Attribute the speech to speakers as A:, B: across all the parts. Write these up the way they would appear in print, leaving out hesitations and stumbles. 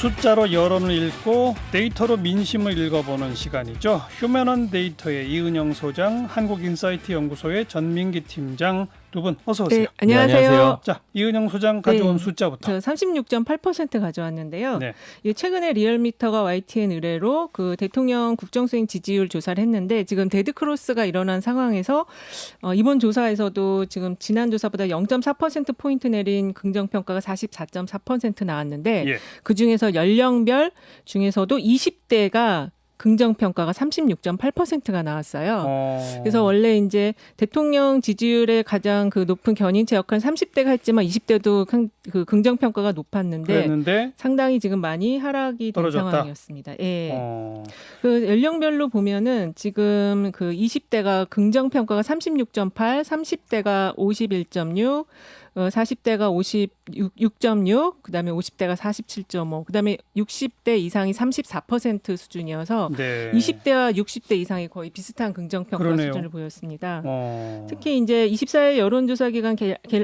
A: 숫자로 여론을 읽고 데이터로 민심을 읽어보는 시간이죠. 휴먼 데이터의 이은영 소장, 한국인사이트 연구소의 전민기 팀장 두 분 어서 오세요.
B: 네, 안녕하세요.
A: 자, 이은영 소장 가져온
B: 네,
A: 숫자부터.
B: 저 36.8% 가져왔는데요.
A: 네.
B: 최근에 리얼미터가 YTN 의뢰로 그 대통령 국정수행 지지율 조사를 했는데 지금 데드크로스가 일어난 상황에서 이번 조사에서도 지금 지난 조사보다 0.4% 포인트 내린 긍정평가가 44.4% 나왔는데
A: 예.
B: 그중에서 연령별 중에서도 20대가 긍정평가가 36.8%가 나왔어요. 그래서 원래 이제 대통령 지지율의 가장 그 높은 견인차 역할은 30대가 했지만 20대도 그 긍정평가가 높았는데
A: 그랬는데
B: 상당히 지금 많이 하락이 된
A: 떨어졌다.
B: 상황이었습니다. 예. 그 연령별로 보면은 지금 그 20대가 긍정평가가 36.8, 30대가 51.6, 40대가 56.6, 그다음에 50대가 47.5, 그다음에 60대 이상이 34% 수준이어서
A: 네.
B: 20대와 60대 이상이 거의 비슷한 긍정평가
A: 그러네요.
B: 수준을 보였습니다.
A: 특히
B: 특히 이제 24일 여론조사기관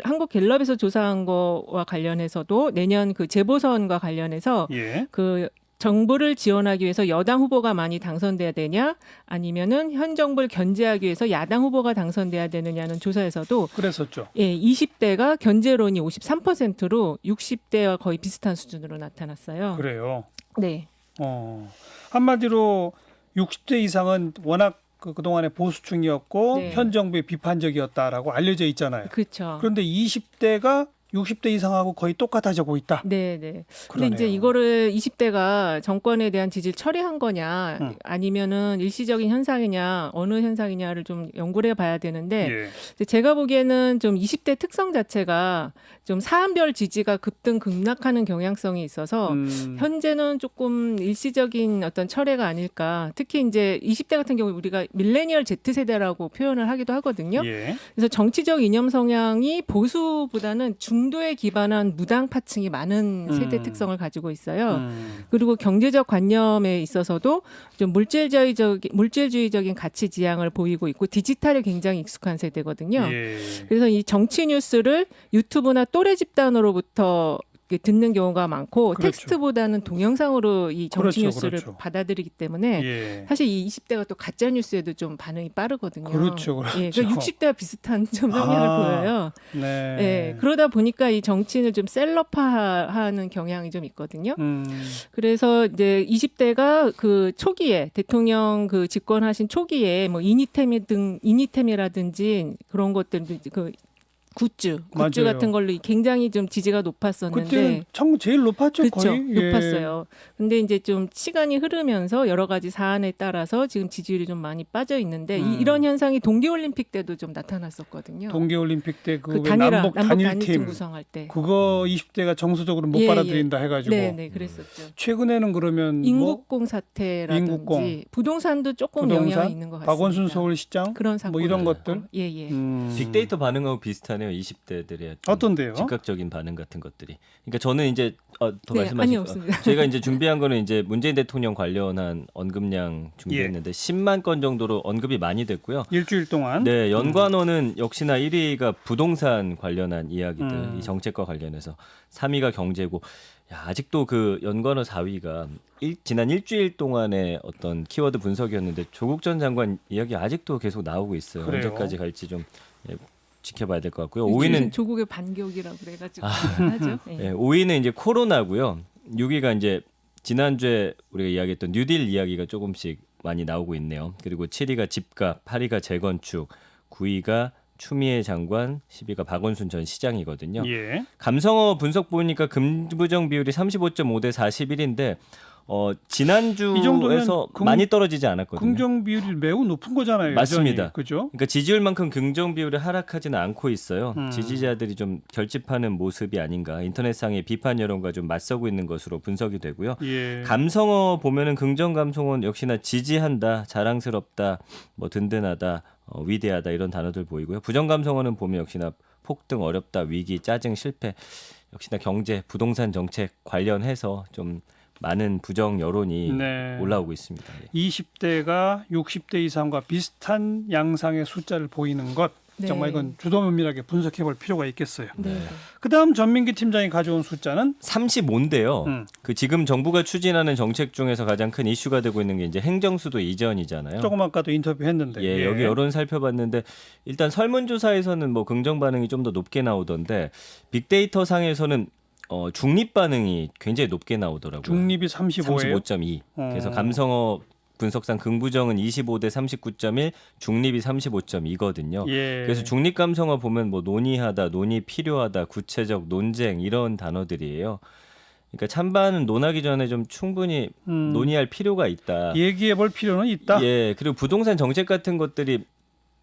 B: 한국갤럽에서 조사한 거와 관련해서도 내년 그 재보선과 관련해서
A: 예.
B: 그 정부를 지원하기 위해서 여당 후보가 많이 당선돼야 되냐 아니면은 현 정부를 견제하기 위해서 야당 후보가 당선돼야 되느냐는 조사에서도
A: 그랬었죠.
B: 20대가 견제론이 53%로 60대와 거의 비슷한 수준으로 나타났어요.
A: 그래요.
B: 네.
A: 한마디로 60대 이상은 워낙 그동안의 보수층이었고
B: 네.
A: 현 정부에 비판적이었다라고 알려져 있잖아요.
B: 그렇죠.
A: 그런데 20대가 60대 이상하고 거의 똑같아지고 있다.
B: 네, 네. 근데
A: 그러네요.
B: 이제 이거를 20대가 정권에 대한 지지를 처리한 거냐, 아니면은 일시적인 현상이냐, 어느 현상이냐를 좀 연구를 해봐야 되는데,
A: 예.
B: 이제 제가 보기에는 좀 20대 특성 자체가 좀 사안별 지지가 급등 급락하는 경향성이 있어서 현재는 조금 일시적인 어떤 철회가 아닐까. 특히 이제 20대 같은 경우 우리가 밀레니얼 Z세대라고 표현을 하기도 하거든요.
A: 예.
B: 그래서 정치적 이념 성향이 보수보다는 중도에 기반한 무당파층이 많은 세대 특성을 가지고 있어요. 그리고 경제적 관념에 있어서도 좀 물질주의적인 가치 지향을 보이고 있고 디지털에 굉장히 익숙한 세대거든요.
A: 예.
B: 그래서 이 정치 뉴스를 유튜브나 또래 집단으로부터 듣는 경우가 많고
A: 그렇죠.
B: 텍스트보다는 동영상으로 이 정치
A: 그렇죠,
B: 뉴스를
A: 그렇죠.
B: 받아들이기 때문에
A: 예.
B: 사실 이 20대가 또 가짜 뉴스에도 좀 반응이 빠르거든요.
A: 그렇죠, 그렇죠.
B: 예, 그러니까 60대와 비슷한 좀 성향을 보여요.
A: 네.
B: 예, 그러다 보니까 이 정치인을 좀 셀럽화하는 경향이 좀 있거든요. 그래서 이제 20대가 그 초기에 대통령 그 집권하신 초기에 뭐 이니템이라든지 그런 것들 그 굿즈
A: 맞아요.
B: 같은 걸로 굉장히 좀 지지가 높았었는데
A: 그때는 참 제일 높았죠.
B: 그렇죠.
A: 거의. 예.
B: 높았어요. 근데 이제 좀 시간이 흐르면서 여러 가지 사안에 따라서 지금 지지율이 좀 많이 빠져 있는데 이런 현상이 동계올림픽 때도 좀 나타났었거든요.
A: 동계올림픽 때 그
B: 단일화,
A: 남북
B: 단일팀
A: 단일팀
B: 구성할 때
A: 그거 20대가 정서적으로 못
B: 예,
A: 받아들인다 해가지고
B: 네, 그랬었죠.
A: 최근에는 그러면
B: 인국공 사태라든지
A: 인국공.
B: 부동산도 조금 영향이 있는 것 같습니다.
A: 박원순 서울시장
B: 그런 사건
A: 뭐 이런 것들
B: 예.
C: 빅데이터 반응하고 비슷하네요. 20대들의
A: 어떤데요?
C: 즉각적인 반응 같은 것들이. 그러니까 저는 이제 더
B: 네,
C: 말씀하시고
B: 아니 없습니다.
C: 저희가 이제 준비한 거는 이제 문재인 대통령 관련한 언급량 준비했는데 10만 건 정도로 언급이 많이 됐고요.
A: 일주일 동안.
C: 네, 연관어는 역시나 1위가 부동산 관련한 이야기들, 이 정책과 관련해서 3위가 경제고. 야, 아직도 그 연관어 4위가 지난 일주일 동안의 어떤 키워드 분석이었는데 조국 전 장관 이야기 아직도 계속 나오고 있어요.
A: 그래요?
C: 언제까지 갈지 좀 지켜봐야 될 것 같고요.
B: 요즘
C: 5위는
B: 조국의 반격이라고 그래가지고 하죠. 예.
C: 5위는 이제 코로나고요. 6위가 이제 지난주에 우리가 이야기했던 뉴딜 이야기가 조금씩 많이 나오고 있네요. 그리고 7위가 집값, 8위가 재건축, 9위가 추미애 장관, 10위가 박원순 전 시장이거든요.
A: 예.
C: 감성어 분석 보니까 금부정 비율이 35.5 대 41인데 지난주에서 많이 떨어지지 않았거든요.
A: 긍정 비율이 매우 높은 거잖아요.
C: 맞습니다.
A: 여전히. 그죠?
C: 그러니까 지지율만큼 긍정 비율이 하락하지는 않고 있어요. 지지자들이 좀 결집하는 모습이 아닌가. 인터넷상의 비판 여론과 좀 맞서고 있는 것으로 분석이 되고요.
A: 예.
C: 감성어 보면은 긍정 감성어는 역시나 지지한다, 자랑스럽다, 뭐 든든하다, 위대하다 이런 단어들 보이고요. 부정 감성어는 보면 역시나 폭등, 어렵다, 위기, 짜증, 실패. 역시나 경제, 부동산 정책 관련해서 좀 많은 부정 여론이
A: 네.
C: 올라오고 있습니다. 예.
A: 20대가 60대 이상과 비슷한 양상의 숫자를 보이는 것.
B: 네.
A: 정말 이건 주도 면밀하게 분석해 볼 필요가 있겠어요.
B: 네.
A: 그다음 전민기 팀장이 가져온 숫자는
C: 35인데요. 그 지금 정부가 추진하는 정책 중에서 가장 큰 이슈가 되고 있는 게 이제 행정수도 이전이잖아요.
A: 조금 아까도 인터뷰했는데
C: 예, 여기 여론 살펴봤는데 일단 설문조사에서는 뭐 긍정 반응이 좀 더 높게 나오던데 빅데이터 상에서는 중립 반응이 굉장히 높게 나오더라고요.
A: 중립이 35예요.
C: 35.2. 그래서 감성어 분석상 긍부정은 25대 39.1, 중립이 35.2거든요.
A: 예.
C: 그래서 중립 감성어 보면 뭐 논의하다, 논의 필요하다, 구체적, 논쟁 이런 단어들이에요. 그러니까 찬반은 논하기 전에 좀 충분히 논의할 필요가 있다.
A: 얘기해 볼 필요는 있다.
C: 예, 그리고 부동산 정책 같은 것들이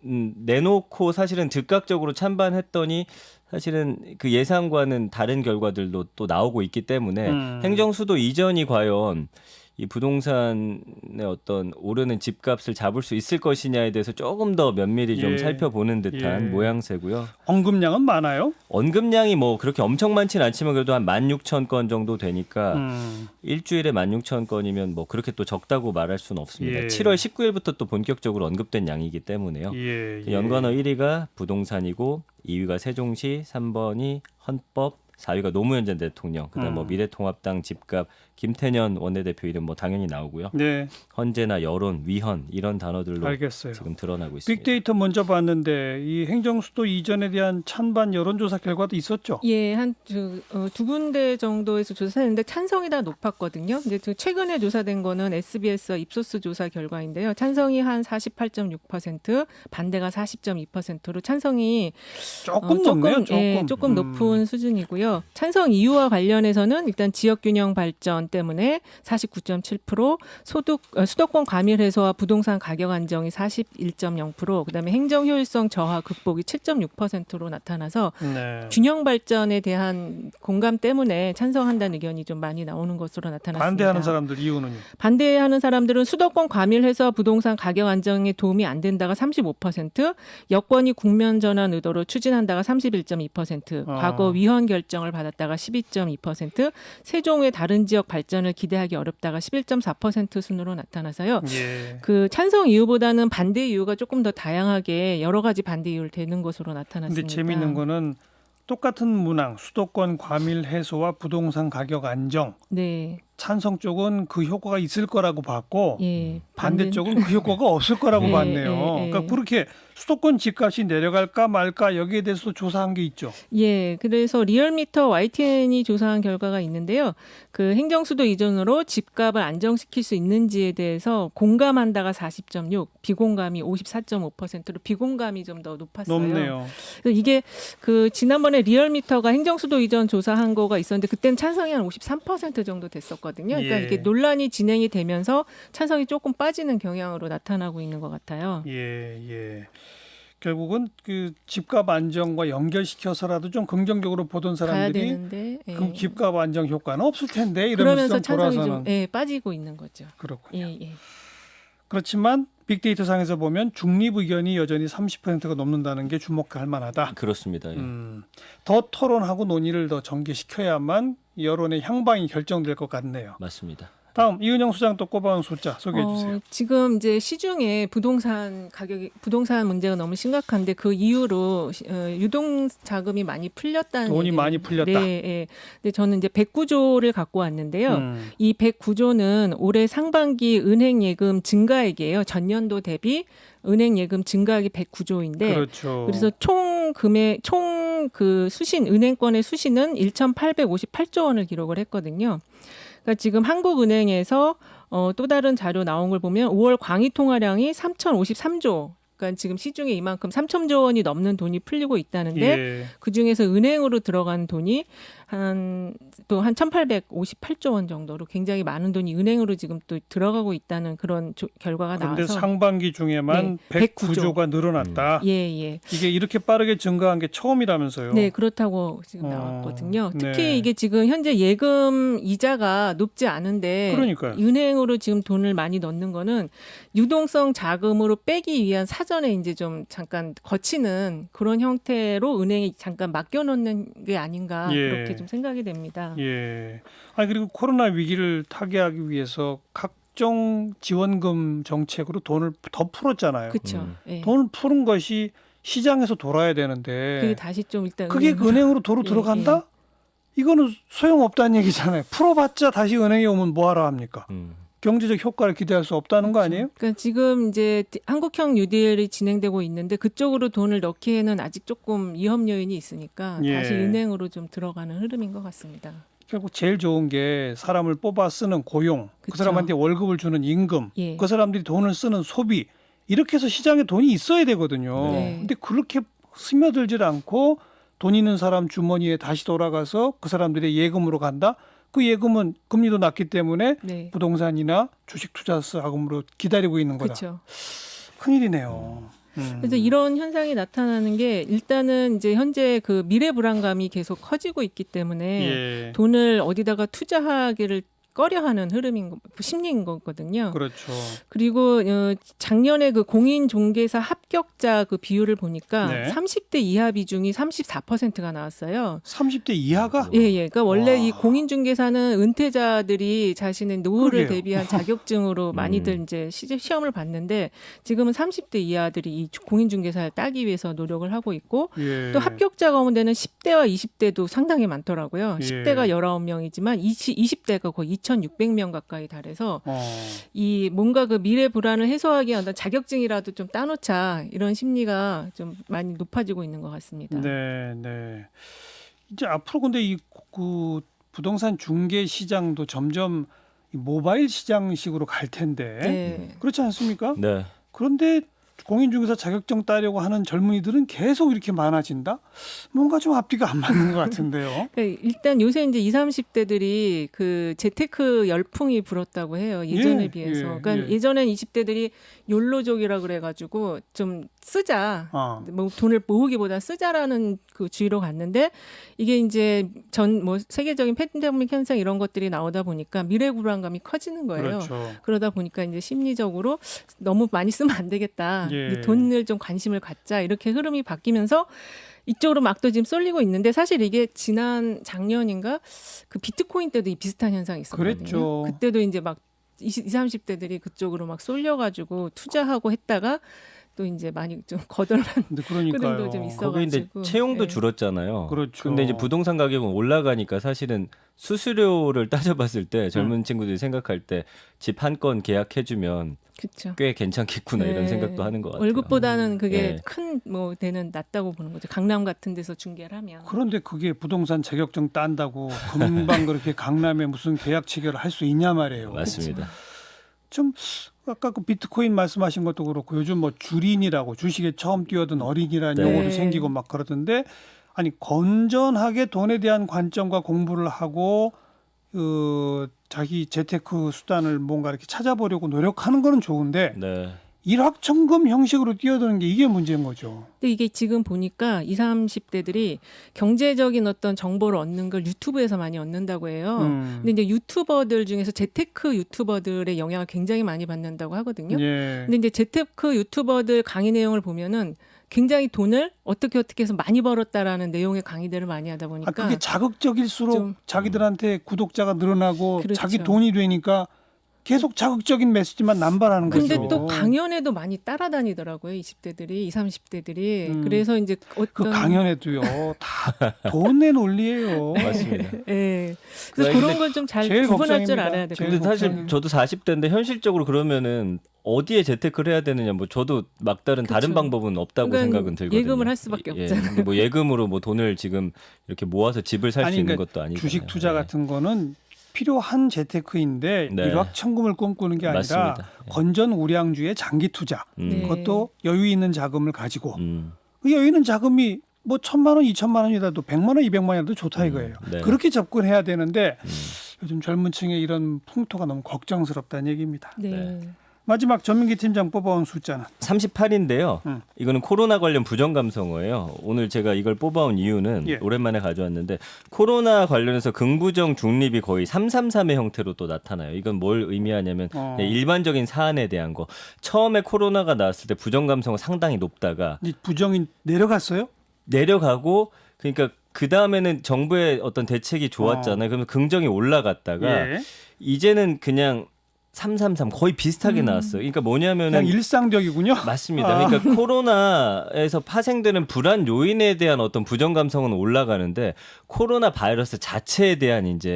C: 내놓고 사실은 즉각적으로 찬반했더니 사실은 그 예상과는 다른 결과들도 또 나오고 있기 때문에 행정수도 이전이 과연 이 부동산의 어떤 오르는 집값을 잡을 수 있을 것이냐에 대해서 조금 더 면밀히 좀
A: 예.
C: 살펴보는 듯한
A: 예.
C: 모양새고요.
A: 언급량은 많아요.
C: 언급량이 뭐 그렇게 엄청 많지는 않지만 그래도 한 16,000건 정도 되니까 일주일에 16,000건이면 뭐 그렇게 또 적다고 말할 수는 없습니다.
A: 예.
C: 7월 19일부터 또 본격적으로 언급된 양이기 때문에요.
A: 예.
C: 연관어 1위가 부동산이고 2위가 세종시, 3번이 헌법, 4위가 노무현 전 대통령, 그다음 뭐 미래통합당 집값, 김태년 원내대표 이름 뭐 당연히 나오고요.
A: 네,
C: 헌재나 여론, 위헌 이런 단어들로
A: 알겠어요.
C: 지금 드러나고 있습니다.
A: 빅데이터 먼저 봤는데 이 행정수도 이전에 대한 찬반 여론조사 결과도 있었죠.
B: 예, 두 군데 정도에서 조사했는데 찬성이 다 높았거든요. 이제 최근에 조사된 거는 SBS 입소스 조사 결과인데요. 찬성이 한 48.6%, 반대가 40.2%로 찬성이
A: 조금 높네요. 조금.
B: 예, 조금 높은 수준이고요. 찬성 이유와 관련해서는 일단 지역균형 발전 때문에 49.7%, 수도권 과밀 해소와 부동산 가격 안정이 41.0%, 그다음에 행정 효율성 저하 극복이 7.6%로 나타나서
A: 네.
B: 균형 발전에 대한 공감 때문에 찬성한다는 의견이 좀 많이 나오는 것으로 나타났습니다.
A: 반대하는 사람들 이유는요?
B: 반대하는 사람들은 수도권 과밀 해소와 부동산 가격 안정에 도움이 안 된다가 35%, 여권이 국면 전환 의도로 추진한다가 31.2%, 과거 위헌 결정을 받았다가 12.2%, 세종의 다른 지역 발전을 기대하기 어렵다가 11.4% 순으로 나타나서요.
A: 예.
B: 그 찬성 이유보다는 반대 이유가 조금 더 다양하게 여러 가지 반대 이유를 대는 것으로 나타났습니다.
A: 근데 재미있는 거는 똑같은 문항, 수도권 과밀 해소와 부동산 가격 안정.
B: 네.
A: 찬성 쪽은 그 효과가 있을 거라고 봤고
B: 예.
A: 반대 쪽은 그 효과가 없을 거라고
B: 예,
A: 봤네요.
B: 예, 예.
A: 그러니까 그렇게 수도권 집값이 내려갈까 말까 여기에 대해서도 조사한 게 있죠.
B: 예, 그래서 리얼미터 YTN이 조사한 결과가 있는데요. 그 행정수도 이전으로 집값을 안정시킬 수 있는지에 대해서 공감한다가 40.6, 비공감이 54.5%로 비공감이 좀 더 높았어요.
A: 높네요.
B: 그래서 이게 그 지난번에 리얼미터가 행정수도 이전 조사한 거가 있었는데 그때는 찬성이 한 53% 정도 됐었거든요. 그러니까
A: 예.
B: 이게 논란이 진행이 되면서 찬성이 조금 빠지는 경향으로 나타나고 있는 것 같아요.
A: 예. 결국은 그 집값 안정과 연결시켜서라도 좀 긍정적으로 보던
B: 가야
A: 사람들이
B: 되는데 예.
A: 그 집값 안정 효과는 없을 텐데
B: 그러면서
A: 이러면서 좀
B: 찬성이
A: 돌아서는
B: 좀 빠지고 있는 거죠.
A: 그렇군요.
B: 예.
A: 그렇지만 빅데이터 상에서 보면 중립 의견이 여전히 30%가 넘는다는 게 주목할 만하다.
C: 그렇습니다. 예.
A: 더 토론하고 논의를 더 전개시켜야만 여론의 향방이 결정될 것 같네요.
C: 맞습니다.
A: 다음 이은영 소장 또 꼽아온 숫자 소개해 주세요.
B: 지금 이제 시중에 부동산 문제가 너무 심각한데 그 이유로 유동 자금이 많이 풀렸다는
A: 돈이
B: 얘기를,
A: 많이 풀렸다.
B: 네, 네. 근데 저는 이제 109조를 갖고 왔는데요. 이 109조는 올해 상반기 은행 예금 증가액이에요. 전년도 대비 은행 예금 증가액이 109조인데
A: 그렇죠.
B: 그래서 총 그 수신 은행권의 수신은 1,858조 원을 기록을 했거든요. 그러니까 지금 한국은행에서 또 다른 자료 나온 걸 보면 5월 광의 통화량이 3,053조. 그러니까 지금 시중에 이만큼 3,000조 원이 넘는 돈이 풀리고 있다는데
A: 예.
B: 그 중에서 은행으로 들어간 돈이 한 1,858조 원 정도로 굉장히 많은 돈이 은행으로 지금 또 들어가고 있다는 그런 결과가
A: 그런데
B: 나와서
A: 상반기 중에만
B: 네,
A: 109조가 늘어났다.
B: 예.
A: 이게 이렇게 빠르게 증가한 게 처음이라면서요.
B: 네, 그렇다고 지금 나왔거든요. 특히
A: 네.
B: 이게 지금 현재 예금 이자가 높지 않은데
A: 그러니까요.
B: 은행으로 지금 돈을 많이 넣는 거는 유동성 자금으로 빼기 위한 사전에 이제 좀 잠깐 거치는 그런 형태로 은행이 잠깐 맡겨놓는 게 아닌가
A: 예.
B: 그렇게 좀 생각이 됩니다.
A: 예. 아니 그리고 코로나 위기를 타개하기 위해서 각종 지원금 정책으로 돈을 더 풀었잖아요.
B: 그렇죠. 예.
A: 돈을 푸는 것이 시장에서 돌아야
B: 그게
A: 되는데
B: 다시 좀 일단
A: 그게 은행으로 도로
B: 예,
A: 들어간다? 이거는 소용없다는 얘기잖아요. 풀어봤자 다시 은행에 오면 뭐하러 합니까? 경제적 효과를 기대할 수 없다는 거 아니에요?
B: 그러니까 지금 이제 한국형 뉴딜이 진행되고 있는데 그쪽으로 돈을 넣기에는 아직 조금 위험 요인이 있으니까
A: 예.
B: 다시 은행으로 좀 들어가는 흐름인 것 같습니다.
A: 결국 제일 좋은 게 사람을 뽑아 쓰는 고용, 그
B: 그쵸.
A: 사람한테 월급을 주는 임금,
B: 예.
A: 그 사람들이 돈을 쓰는 소비 이렇게 해서 시장에 돈이 있어야 되거든요.
B: 네.
A: 근데 그렇게 스며들질 않고 돈 있는 사람 주머니에 다시 돌아가서 그 사람들의 예금으로 간다. 그 예금은 금리도 낮기 때문에
B: 네.
A: 부동산이나 주식 투자 자금으로 기다리고 있는 거다.
B: 그렇죠.
A: 큰일이네요.
B: 그래서 이런 현상이 나타나는 게 일단은 이제 현재 그 미래 불안감이 계속 커지고 있기 때문에
A: 예.
B: 돈을 어디다가 투자하기를 꺼려하는 흐름인 심리인 거거든요.
A: 그렇죠.
B: 그리고 작년에 그 공인중개사 합격자 그 비율을 보니까
A: 네.
B: 30대 이하 비중이 34%가 나왔어요.
A: 30대 이하가
B: 예. 그러니까 원래
A: 와.
B: 이 공인중개사는 은퇴자들이 자신의 노후를
A: 그러게요.
B: 대비한 자격증으로 많이들 이제 시험을 봤는데 지금은 30대 이하들이 이 공인중개사를 따기 위해서 노력을 하고 있고
A: 예.
B: 또 합격자 가운데는 10대와 20대도 상당히 많더라고요.
A: 예.
B: 10대가 19명이지만 20대가 거의 2,600명 가까이 달해서 이 뭔가 그 미래 불안을 해소하기 위한 어떤 자격증이라도 좀 따놓자 이런 심리가 좀 많이 높아지고 있는 것 같습니다.
A: 네, 네. 이제 앞으로 근데 이 그 부동산 중개 시장도 점점 이 모바일 시장식으로 갈 텐데
B: 네.
A: 그렇지 않습니까?
C: 네.
A: 그런데 공인중개사 자격증 따려고 하는 젊은이들은 계속 이렇게 많아진다? 뭔가 좀 앞뒤가 안 맞는 것 같은데요.
B: 그러니까 일단 요새 이제 20, 30대들이 그 재테크 열풍이 불었다고 해요. 예전에
A: 예,
B: 비해서.
A: 예,
B: 그러니까
A: 예.
B: 예전엔 20대들이 욜로족이라 그래가지고 좀 쓰자. 뭐 돈을 모으기보다 쓰자라는 그 주의로 갔는데 이게 이제 뭐 세계적인 팬데믹 현상 이런 것들이 나오다 보니까 미래 불안감이 커지는 거예요.
A: 그렇죠.
B: 그러다 보니까 이제 심리적으로 너무 많이 쓰면 안 되겠다.
A: 예.
B: 이 돈을 좀 관심을 갖자. 이렇게 흐름이 바뀌면서 이쪽으로 막 또 지금 쏠리고 있는데 사실 이게 지난 작년인가 그 비트코인 때도 이 비슷한 현상이 있었거든요.
A: 그랬죠.
B: 그때도 이제 막 20, 30대들이 그쪽으로 막 쏠려가지고 투자하고 했다가 또 이제 많이 좀 거덜난
A: 근데 그러니까요.
B: 흐름도 좀 있어.
C: 거기 이제
B: 있어가지고.
C: 채용도
B: 네.
C: 줄었잖아요.
A: 그렇죠.
C: 근데 이제 부동산 가격은 올라가니까 사실은 수수료를 따져봤을 때 젊은 친구들이 생각할 때 집 한 건 계약해주면
B: 그렇죠.
C: 꽤 괜찮겠구나 이런
B: 네.
C: 생각도 하는 것 같아요.
B: 월급보다는 그게
C: 네.
B: 큰 뭐 되는 낫다고 보는 거죠. 강남 같은 데서 중개를 하면.
A: 그런데 그게 부동산 자격증 딴다고 금방 그렇게 강남에 무슨 계약 체결을 할 수 있냐 말이에요.
C: 맞습니다.
A: 좀 아까 그 비트코인 말씀하신 것도 그렇고 요즘 뭐 주린이라고 주식에 처음 뛰어든 어린이라는
C: 네.
A: 용어도 생기고 막 그러던데 아니 건전하게 돈에 대한 관점과 공부를 하고 자기 재테크 수단을 뭔가 이렇게 찾아보려고 노력하는 거는 좋은데
C: 네.
A: 일확천금 형식으로 뛰어드는 게 이게 문제인 거죠.
B: 근데 이게 지금 보니까 20, 30대들이 경제적인 어떤 정보를 얻는 걸 유튜브에서 많이 얻는다고 해요. 근데 이제 유튜버들 중에서 재테크 유튜버들의 영향을 굉장히 많이 받는다고 하거든요.
A: 예.
B: 근데 이제 재테크 유튜버들 강의 내용을 보면은 굉장히 돈을 어떻게 해서 많이 벌었다라는 내용의 강의들을 많이 하다 보니까
A: 그게 자극적일수록
B: 좀
A: 자기들한테 구독자가 늘어나고
B: 그렇죠.
A: 자기 돈이 되니까 계속 자극적인 메시지만 남발하는 거죠.
B: 근데 또 강연에도 많이 따라다니더라고요. 20대들이, 20, 30대들이. 그래서 이제 어떤
A: 그 강연에도요. 다 돈 낸 논리예요.
C: 맞습니다.
B: 예. 그래서
C: 근데
B: 그런 걸 좀 잘
A: 제일
B: 구분할 줄
A: 걱정입니다.
B: 알아야 돼요.
C: 근데 사실 저도 40대인데 현실적으로 그러면은 어디에 재테크를 해야 되느냐 뭐 저도 막다른 다른
B: 그쵸.
C: 방법은 없다고
B: 그러니까
C: 생각은 들거든요.
B: 예금을 할 수밖에 없잖아요.
C: 근데 뭐 예금으로 뭐 돈을 지금 이렇게 모아서 집을 살 수
A: 아니,
C: 있는
A: 그러니까
C: 것도 아니잖아요.
A: 주식 투자
C: 네.
A: 같은 거는 필요한 재테크인데
C: 네.
A: 일확천금을 꿈꾸는 게 아니라
C: 맞습니다. 예.
A: 건전 우량주의 장기 투자.
B: 네.
A: 그것도 여유 있는 자금을 가지고
C: 음.
A: 그 여유 있는 자금이 뭐 1,000만 원, 2,000만 원이라도 100만 원, 200만 원이라도 좋다 이거예요.
C: 네.
A: 그렇게 접근해야 되는데 요즘 젊은 층의 이런 풍토가 너무 걱정스럽다는 얘기입니다.
B: 네.
A: 마지막 전민기 팀장 뽑아온 숫자는
C: 38인데요.
A: 음.
C: 이거는 코로나 관련 부정 감성어예요. 오늘 제가 이걸 뽑아온 이유는
A: 예.
C: 오랜만에 가져왔는데 코로나 관련해서 긍부정 중립이 거의 333의 형태로 또 나타나요. 이건 뭘 의미하냐면 네, 일반적인 사안에 대한 거. 처음에 코로나가 나왔을 때 부정 감성은 상당히 높다가
A: 이 부정이 내려갔어요?
C: 내려가고 그러니까 그 다음에는 정부의 어떤 대책이 좋았잖아요. 그러면 긍정이 올라갔다가
A: 예.
C: 이제는 그냥 333 거의 비슷하게 나왔어요. 그러니까 뭐냐면은
A: 그냥 일상적이군요.
C: 맞습니다. 그러니까 코로나에서 파생되는 불안 요인에 대한 어떤 부정 감성은 올라가는데 코로나 바이러스 자체에 대한 이제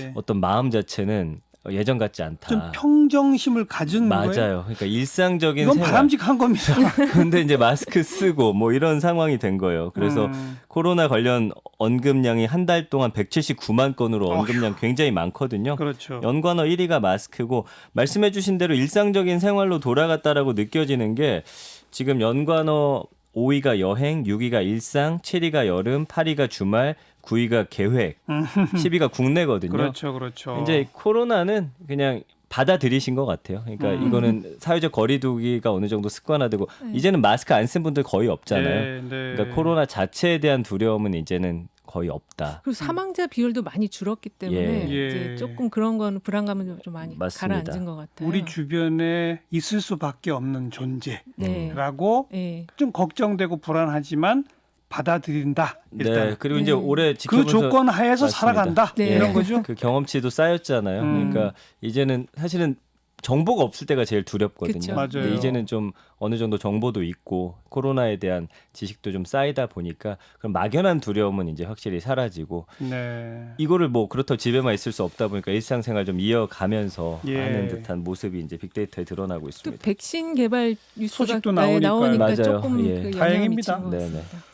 A: 예.
C: 어떤 마음 자체는 예전 같지 않다.
A: 좀 평정심을 가진 거예요.
C: 맞아요. 그러니까 일상적인
A: 이건
C: 생활.
A: 바람직한 겁니다.
C: 근데 이제 마스크 쓰고 뭐 이런 상황이 된 거예요. 그래서 코로나 관련 언급량이 한 달 동안 179만 건으로 언급량 굉장히 많거든요.
A: 그렇죠.
C: 연관어 1위가 마스크고 말씀해 주신 대로 일상적인 생활로 돌아갔다라고 느껴지는 게 지금 연관어 5위가 여행, 6위가 일상, 7위가 여름, 8위가 주말, 9위가 계획, 10위가 국내거든요.
A: 그렇죠, 그렇죠.
C: 이제 코로나는 그냥 받아들이신 것 같아요. 그러니까 이거는 사회적 거리두기가 어느 정도 습관화되고 이제는 마스크 안 쓴 분들 거의 없잖아요.
A: 네, 네.
C: 그러니까 코로나 자체에 대한 두려움은 이제는 거의 없다.
B: 그리고 사망자 비율도 많이 줄었기 때문에
C: 예.
B: 이제 조금 그런 거는 불안감은 좀 많이
C: 맞습니다.
B: 가라앉은 것 같아요.
A: 우리 주변에 있을 수밖에 없는 존재라고
B: 네.
A: 좀 걱정되고 불안하지만 받아들인다. 일단
C: 네. 그리고 이제 올해
A: 그
C: 지켜보면서
A: 조건 하에서
C: 맞습니다.
A: 살아간다.
B: 네.
A: 이런 거죠.
C: 그 경험치도 쌓였잖아요. 그러니까 이제는 사실은 정보가 없을 때가 제일 두렵거든요.
B: 그쵸.
A: 맞아요.
C: 근데 이제는 좀 어느 정도 정보도 있고 코로나에 대한 지식도 좀 쌓이다 보니까 그런 막연한 두려움은 이제 확실히 사라지고
A: 네.
C: 이거를 뭐 그렇다고 집에만 있을 수 없다 보니까 일상생활 좀 이어가면서
A: 예.
C: 하는 듯한 모습이 이제 빅데이터에 드러나고
B: 또
C: 있습니다.
B: 백신 개발 뉴스가
A: 소식도
B: 네, 나오니까
C: 맞아요.
B: 조금
C: 예.
B: 그 영향을
A: 다행입니다.
B: 미친 것
C: 네네.
B: 같습니다.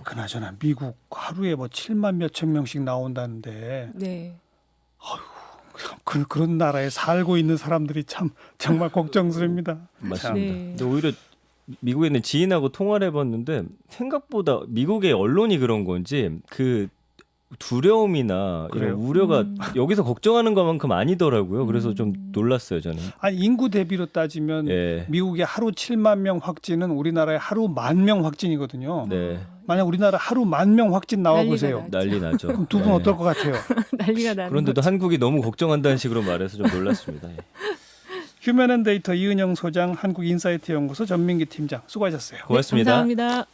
A: 그나저나 미국 하루에 뭐 7만 몇천 명씩 나온다는데
B: 네.
A: 그런 나라에 살고 있는 사람들이 참 정말 걱정스럽니다.
C: 맞습니다.
B: 네.
C: 근데 오히려 미국에 있는 지인하고 통화를 해봤는데 생각보다 미국의 언론이 그런 건지 그 두려움이나
A: 그래요?
C: 이런 우려가 여기서 걱정하는 것만큼 아니더라고요. 그래서 좀 놀랐어요 저는.
A: 아니 인구 대비로 따지면
C: 예.
A: 미국의 하루 7만 명 확진은 우리나라의 하루 10,000명 확진이거든요.
C: 네.
A: 만약 우리나라 하루 10,000명 확진 나와
B: 난리가
A: 보세요.
B: 나죠.
C: 난리 나죠.
A: 그럼 두 분
C: 네.
A: 어떨 것 같아요?
B: 난리가 나는
C: 그런데도
B: 거죠.
C: 한국이 너무 걱정한다는 식으로 말해서 좀 놀랐습니다. 예.
A: 휴먼앤데이터 이은영 소장, 한국인사이트 연구소 전민기 팀장 수고하셨어요.
C: 고맙습니다.
B: 네, 감사합니다.